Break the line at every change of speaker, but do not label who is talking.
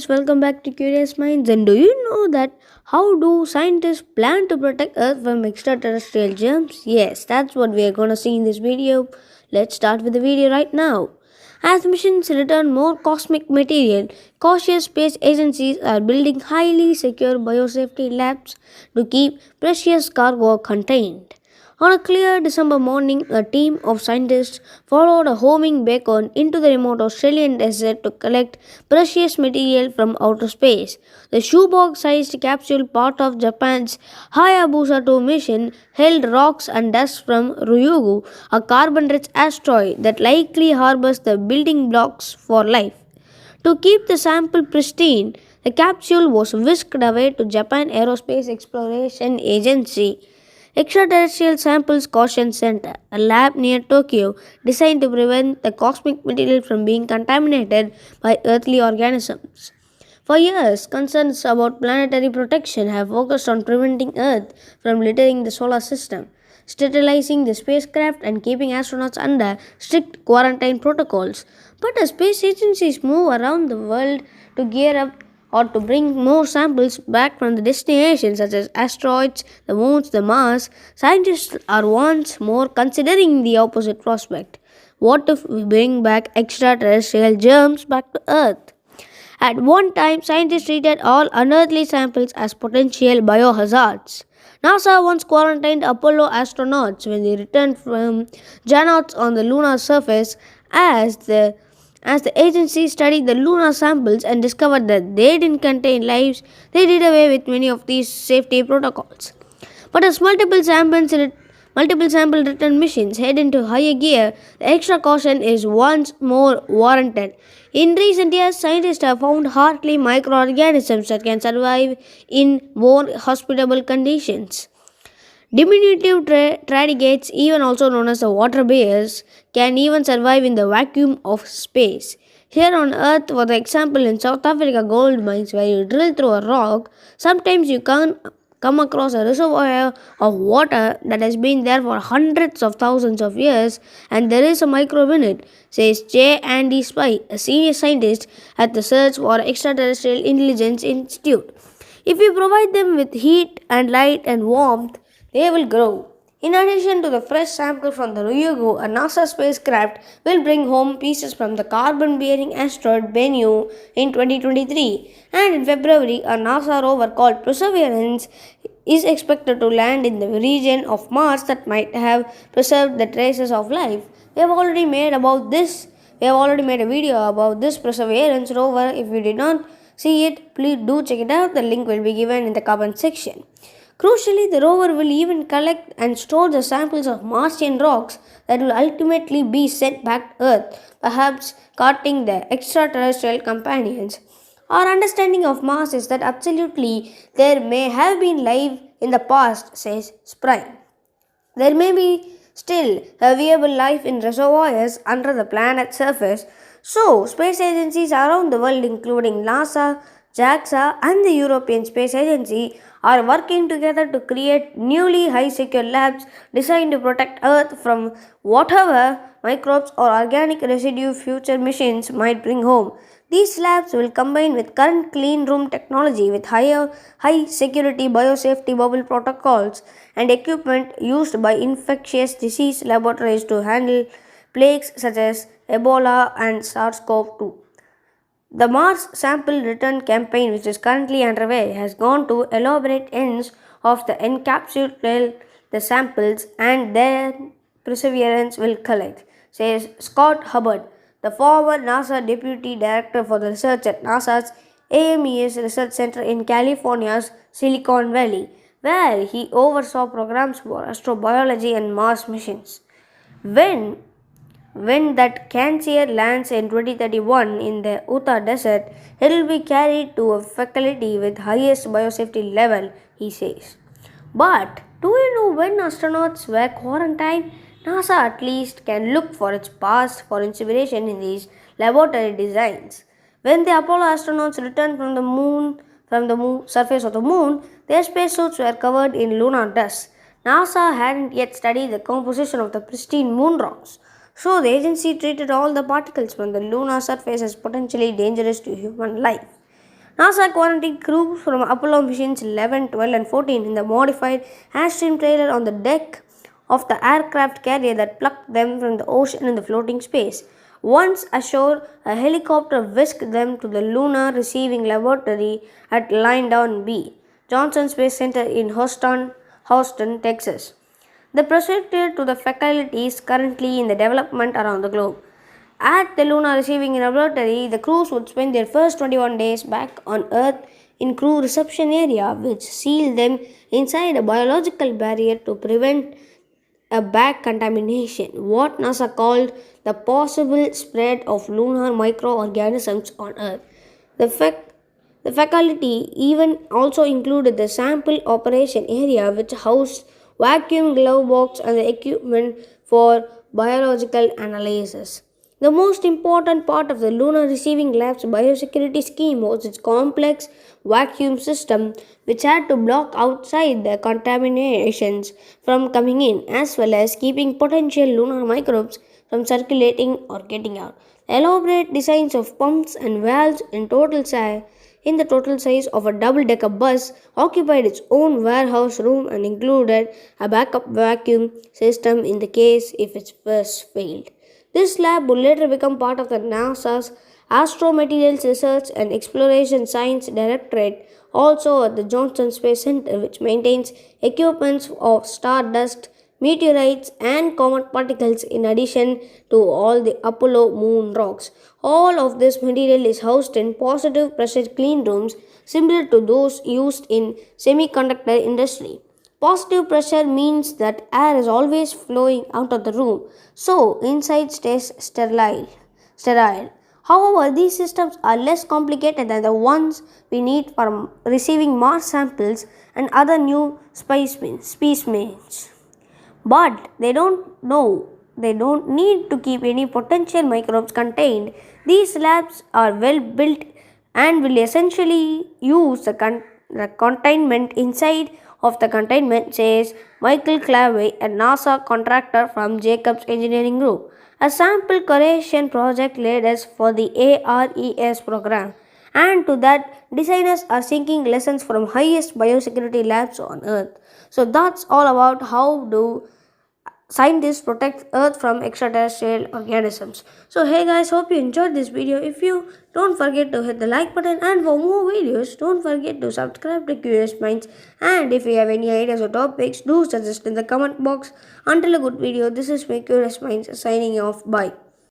welcome back to Curious Minds. And do you know that how do scientists plan to protect Earth from extraterrestrial germs? Yes, that's what we are going to see in this video. Let's start with the video right now. As missions return more cosmic material, cautious space agencies are building highly secure biosafety labs to keep precious cargo contained. On a clear December morning, a team of scientists followed a homing beacon into the remote Australian desert to collect precious material from outer space. The shoebox sized capsule, part of Japan's Hayabusa 2 mission, held rocks and dust from Ryugu, a carbon rich asteroid that likely harbors the building blocks for life. To keep the sample pristine, the capsule was whisked away to Japan Aerospace Exploration Agency Extraterrestrial Samples Caution Center, a lab near Tokyo designed to prevent the cosmic material from being contaminated by earthly organisms. For years, concerns about planetary protection have focused on preventing Earth from littering the solar system, sterilizing the spacecraft, and keeping astronauts under strict quarantine protocols. But as space agencies move around the world to gear up or to bring more samples back from the destinations such as asteroids, the moons, the Mars, scientists are once more considering the opposite prospect. What if we bring back extraterrestrial germs back to Earth? At one time, scientists treated all unearthly samples as potential biohazards. NASA once quarantined Apollo astronauts when they returned from Janauts on the lunar surface as the agency studied the lunar samples and discovered that they didn't contain lives. They did away with many of these safety protocols. But as multiple sample return missions head into higher gear, the extra caution is once more warranted. In recent years, scientists have found hardly microorganisms that can survive in more hospitable conditions. Diminutive tardigrades, even also known as the water bears, can even survive in the vacuum of space. Here on Earth, for the example, in South Africa gold mines, where you drill through a rock, sometimes you can come across a reservoir of water that has been there for hundreds of thousands of years, and there is a microbe in it, says J. Andy Spy, a senior scientist at the Search for Extraterrestrial Intelligence Institute. If we provide them with heat and light and warmth, they will grow. In addition to the fresh sample from the Ryugu, a NASA spacecraft will bring home pieces from the carbon bearing asteroid Bennu in 2023. And in February, a NASA rover called Perseverance is expected to land in the region of Mars that might have preserved the traces of life. We have already made a video about this Perseverance rover. If you did not see it, please do check it out. The link will be given in the comment section. Crucially, the rover will even collect and store the samples of Martian rocks that will ultimately be sent back to Earth, perhaps carting the extraterrestrial companions. Our understanding of Mars is that absolutely there may have been life in the past, says Spry. There may be still a viable life in reservoirs under the planet's surface, so space agencies around the world, including NASA, Jaxa, and the European Space Agency, are working together to create newly high secure labs designed to protect Earth from whatever microbes or organic residue future missions might bring home. These labs will combine with current clean room technology with high security biosafety bubble protocols and equipment used by infectious disease laboratories to handle plagues such as Ebola and SARS-CoV-2. The Mars sample return campaign, which is currently underway, has gone to elaborate ends of the encapsulate the samples and then Perseverance will collect, says Scott Hubbard, the former NASA Deputy Director for the Research at NASA's AMES Research Center in California's Silicon Valley, where he oversaw programs for astrobiology and Mars missions. When when that Cancer lands in 2031 in the Utah desert, it will be carried to a facility with highest biosafety level, he says. But do you know when astronauts were quarantined? NASA at least can look for its past for inspiration in these laboratory designs. When the Apollo astronauts returned from the surface of the moon, their spacesuits were covered in lunar dust. NASA hadn't yet studied the composition of the pristine moon rocks, so the agency treated all the particles from the lunar surface as potentially dangerous to human life. NASA quarantined crew from Apollo missions 11, 12, and 14 in the modified Airstream trailer on the deck of the aircraft carrier that plucked them from the ocean in the floating space. Once ashore, a helicopter whisked them to the Lunar Receiving Laboratory at Lyndon B. Johnson Space Center in Houston, Texas. The procedure to the facility is currently in the development around the globe. At the Lunar Receiving Laboratory, the crews would spend their first 21 days back on Earth in crew reception area, which sealed them inside a biological barrier to prevent a back contamination, what NASA called the possible spread of lunar microorganisms on Earth. The fact the faculty even also included the sample operation area, which housed vacuum glove box and the equipment for biological analysis. The most important part of the Lunar Receiving Lab's biosecurity scheme was its complex vacuum system, which had to block outside the contaminations from coming in, as well as keeping potential lunar microbes from circulating or getting out. Elaborate designs of pumps and valves in the total size of a double-decker bus occupied its own warehouse room and included a backup vacuum system in the case if its first failed. This lab would later become part of the NASA's Astromaterials Research and Exploration Science Directorate, also at the Johnson Space Center, which maintains equipment of stardust, meteorites, and comet particles in addition to all the Apollo moon rocks. All of this material is housed in positive pressure clean rooms similar to those used in semiconductor industry. Positive pressure means that air is always flowing out of the room, so inside stays sterile. However, these systems are less complicated than the ones we need for receiving Mars samples and other new specimens. But they don't need to keep any potential microbes contained. These labs are well built and will essentially use the containment inside of the containment, says Michael Clave, a NASA contractor from Jacobs Engineering Group, a sample curation project leaders for the ARES program. And to that, designers are seeking lessons from highest biosecurity labs on Earth. So that's all about how do scientists protect Earth from extraterrestrial organisms. So hey guys, hope you enjoyed this video. If you don't forget to hit the like button, and for more videos don't forget to subscribe to Curious Minds, and if you have any ideas or topics do suggest in the comment box. Until a good video, this is my Curious Minds signing off. Bye.